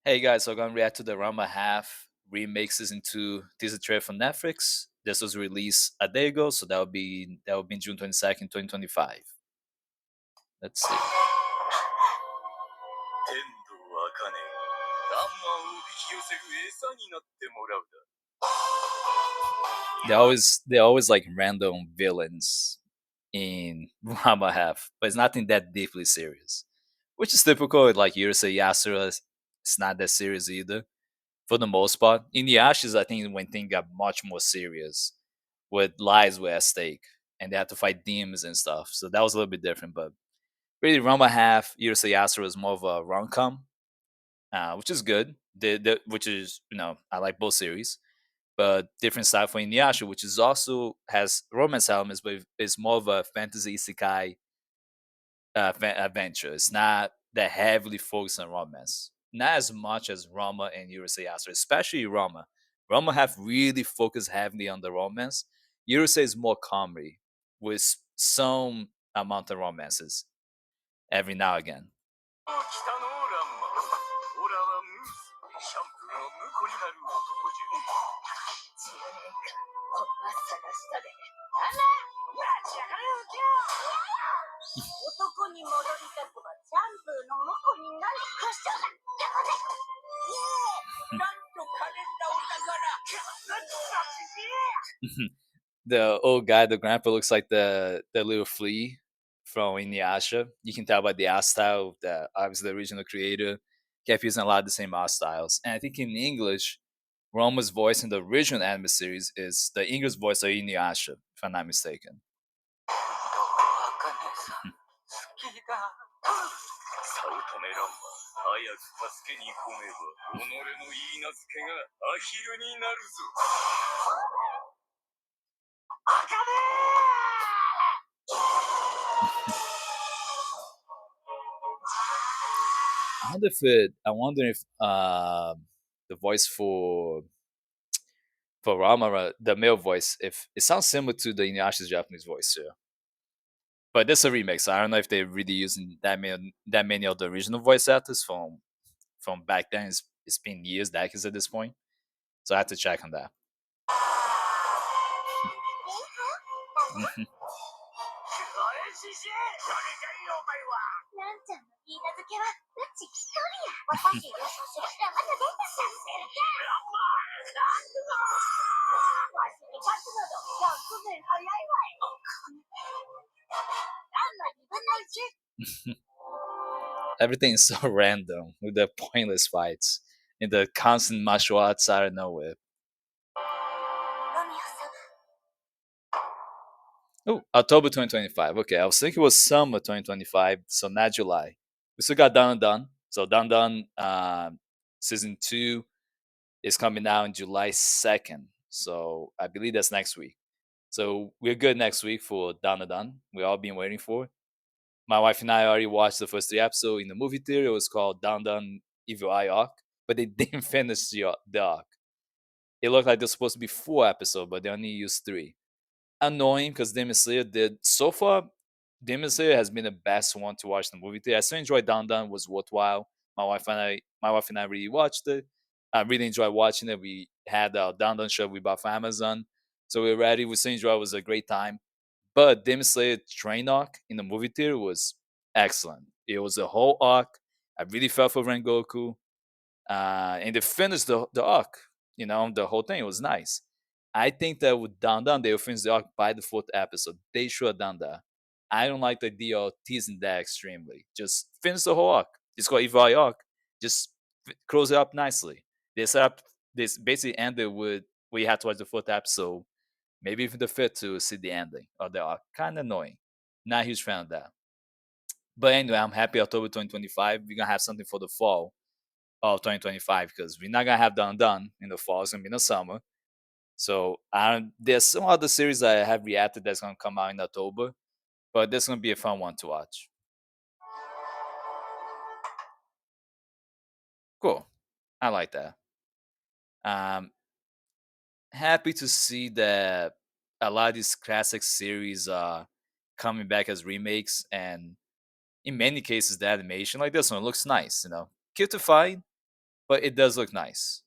Hey guys, so I'm gonna react to the ranma½ remake season 2 teaser trailer from Netflix. This was released a day ago, so that will be June 22nd, 2025. Let's see. 天道を引き寄せる餌になってもらうだ。They always like random villains in ranma½, but it's nothing that deeply serious, which is typical. Like Yurusei Yasura, it's not that serious either for the most part. In the Ashes, I think when things got much more serious, with lives were at stake, and they had to fight demons and stuff. So that was a little bit different. But really, ranma½ Yurusei Yasura was more of a romcom, which is good. Which is I like both series, but different style for Inuyasha, which is also has romance elements, but it's more of a fantasy isekai adventure. It's not that heavily focused on romance. Not as much as Rama and Yurusei Yatsura, especially Rama. Rama have really focused heavily on the romance. Yurusei is more comedy with some amount of romances every now and again. The old guy, the grandpa, looks like the little flea from Inuyasha. You can tell by the art style that obviously the original creator kept using a lot of the same art styles. And I think in English, Roma's voice in the original anime series is the English voice of Inuyasha, if I'm not mistaken. I wonder if the voice for Rama, the male voice, if it sounds similar to the Inuyasha's Japanese voice too. But this is a remake, so I don't know if they're really using that many of the original voice actors from back then. It's been years, decades at this point, so I have to check on that. Mhm. 。Everything is so random with the pointless fights and the constant martial arts out of nowhere. Oh, October 2025. Okay, I was thinking it was summer 2025, so not July. We still got Done Done. So Done Done season 2 is coming out on July 2nd. So I believe that's next week. So we're good next week for Done Done. We all been waiting for. My wife and I already watched the first 3 episodes in the movie theater. It was called Down Down Evil Eye Arc, but they didn't finish the arc. It looked like there's supposed to be 4 episodes, but they only used 3. Annoying because Demon Slayer did so far. Demon Slayer has been the best one to watch in the movie theater. I still enjoyed Down Down, was worthwhile. My wife and I really watched it. I really enjoyed watching it. We had our Down Down show we bought from Amazon, so we were ready. We still enjoyed. It was a great time. But Demon Slayer train arc in the movie theater was excellent. It was a whole arc. I really felt for Rengoku, and they finished the arc. The whole thing was nice. I think that with Down Down, they will finish the arc by the 4th episode. They should have done that. I don't like the idea of teasing that extremely. Just finish the whole arc. It's called Evil Eye arc. Just close it up nicely. They set up this basically ended with we had to watch the 4th episode, maybe even the fifth to see the ending of the arc. Kind of annoying. Not a huge fan of that. But anyway, I'm happy October 2025. We're gonna have something for the fall of 2025 because we're not gonna have Done Done in the fall. It's gonna be in the summer. So there's some other series that I have reacted that's gonna come out in October, but this is gonna be a fun one to watch. Cool, I like that. Um, Happy to see that a lot of these classic series are coming back as remakes, and in many cases, the animation like this one looks nice. Cute to find, but it does look nice.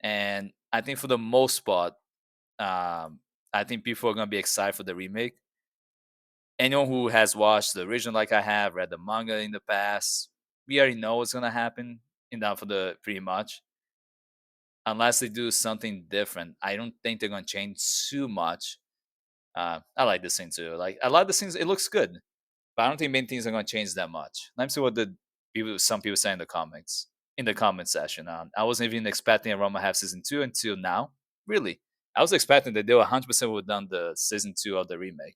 And I think for the most part, I think people are gonna be excited for the remake. Anyone who has watched the original like I have, read the manga in the past, we already know what's gonna happen in that for the pretty much. Unless they do something different, I don't think they're gonna change too much. I like this scene too. Like I like the scenes, it looks good, but I don't think many things are gonna change that much. Let me see what the people, some people say in the comments, in the comment section. I wasn't even expecting a Roma have season two until now. Really, I was expecting that they were 100% would done the season two of the remake.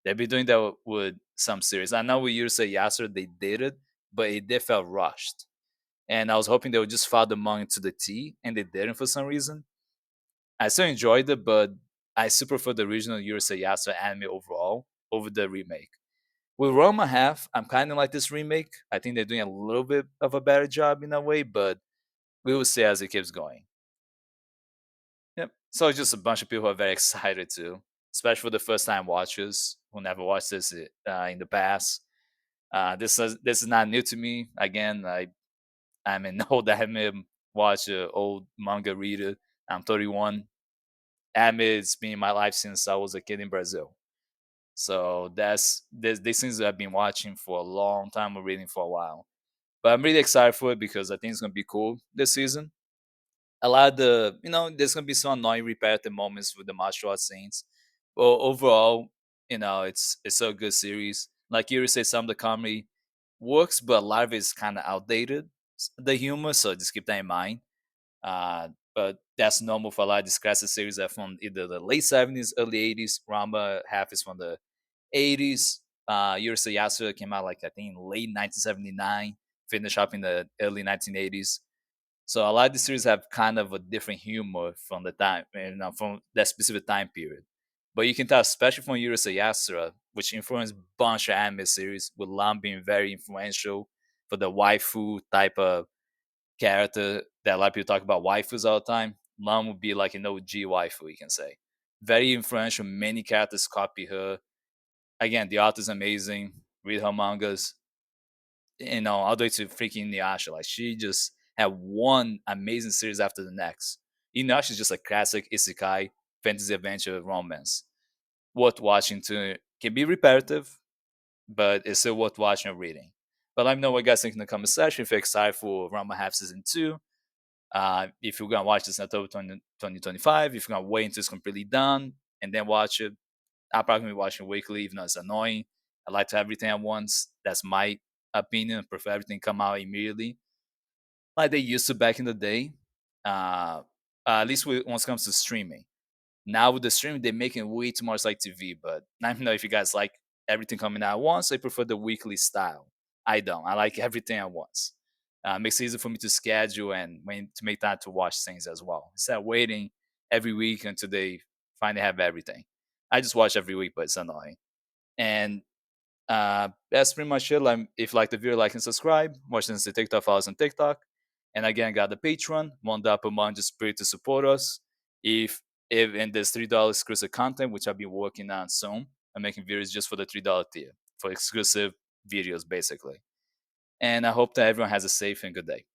They've been doing that with some series. I know with Yurusei Yatsura they did it, but it did felt rushed. And I was hoping they would just follow the manga to the T, and they didn't for some reason. I still enjoyed it, but I still prefer the original Yurusei Yatsura anime overall over the remake. With Roma half, I'm kind of like this remake. I think they're doing a little bit of a better job in a way, but we will see as it keeps going. Yep. So it's just a bunch of people who are very excited too, especially for the first time watchers who never watched this in the past. This is not new to me. Again, I'm an old anime watcher, old manga reader. I'm 31. Anime has been in my life since I was a kid in Brazil. So there's these things that I've been watching for a long time or reading for a while. But I'm really excited for it because I think it's gonna be cool this season. A lot of there's gonna be some annoying repetitive moments with the martial arts scenes. But overall, it's a good series. Like you say, some of the comedy works, but a lot of it is kind of outdated. The humor, so just keep that in mind. But that's normal for a lot of these classic series that from either the late 70s, early 80s. Ramba half is from the 80s. Yurusei Yatsura came out like I think late 1979, finished up in the early 1980s. So a lot of the series have kind of a different humor from the time, from that specific time period. But you can tell, especially from Yurusei Yatsura, which influenced a bunch of anime series, with Lam being very influential for the waifu type of character that a lot of people talk about waifus all the time. Lam would be like an OG waifu, you can say. Very influential. Many characters copy her. Again, the art is amazing. Read her mangas. All the way to freaking Inuyasha. Like she just had one amazing series after the next. Inuyasha is just a classic isekai fantasy adventure romance. Worth watching too. Can be repetitive, but it's still worth watching or reading. But let me know what you guys think in the comment section. If you're excited for Ranma season 2, if you're gonna watch this in October 2025, if you're gonna wait until it's completely done and then watch it, I'll probably be watching weekly, even though it's annoying. I like to have everything at once. That's my opinion. I prefer everything come out immediately, like they used to back in the day. Uh, at least once it comes to streaming. Now with the streaming, they're making way too much like TV. But I don't know if you guys like everything coming out at once. I prefer the weekly style. I don't. I like everything at once. Makes it easy for me to schedule and when to make time to watch things as well. Instead of waiting every week until they finally have everything. I just watch every week, but it's annoying. And that's pretty much it. Like, if you like the video, like and subscribe. Watch the TikTok files on TikTok. And again, got the Patreon, $1 per month, just pay to support us. If and there's $3 exclusive content, which I've been working on soon. I'm making videos just for the $3 tier for exclusive videos, basically. And I hope that everyone has a safe and good day.